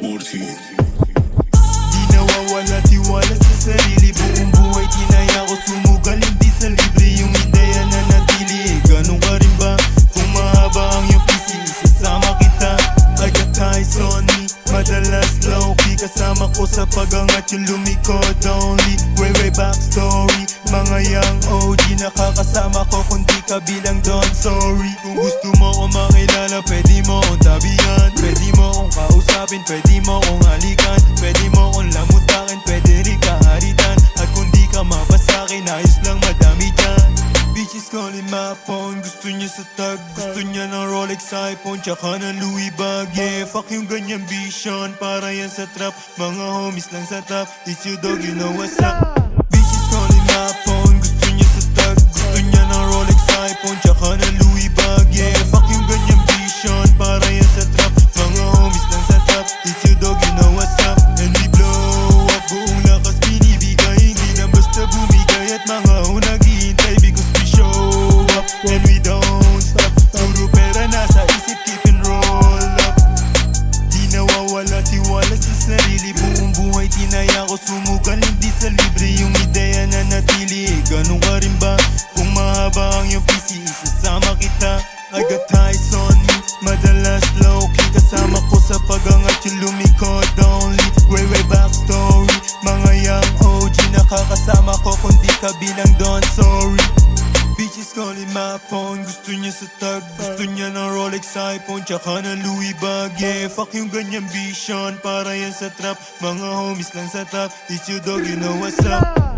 Morty. Di nawawala tiwala sa sarili, buong buhay tinaya ko sumugal, hindi sa libre yung ideya na natili. Ganun ka rin ba? Kung mahaba ang iyong PC, sasama kita. I got eyes on me, madalas low-key kasama ko sa pagangat yung lumikod only. Way backstory, mga young OG nakakasama ko kundi kabilang Don. Sorry, kung gusto mo ko makilala, pwede mo kong tabihan, pwede mo kong kausapin, pwede mo kong halikan, pwede mo kong lamutakin, pwede rin kaharitan. At kung di ka mapasakin, ayos lang madami dyan. Bitches calling my phone, gusto niya sa tag, gusto niya ng Rolex iPhone, tsaka ng Louis bag. Yeah, fuck yung ganyan vision, para yan sa trap, mga homies lang sa top. It's you dog, you know what's up. Bitches calling my phone, gusto niya sa tag, gusto niya ng Rolex iPhone, tsaka ng Louis bag. Yeah, fuck yung ganyan vision, para yan sa trap, mga homies lang sa top. It's you dog, you know what's up. And we blow up, buong lakas binibigay, hindi na basta bumigay at mga naghihintay because we show up and we don't stop. Puro pera nasa isip, keep and roll up. Di nawawala tiwala sa sarili, buong buhay tinaya ko sumugal, hindi sa libre yung ideya na natili. Ganun ka rin ba? Kung mahaba ang iyong PC, sasama kita. I got eyes on me, madalas low-key kasama ko sa pagangat yung lumikod only. Way backstory, mga young OG nakakasama ko kundi kabilang Don. Sorry, bitches calling my phone, gusto niya sa tag, gusto niya ng Rolex iPhone, tsaka ng Louis bag. Yeah, fuck yung ganyan vision, para yan sa trap, mga homies lang sa top. It's you dog, you know what's up.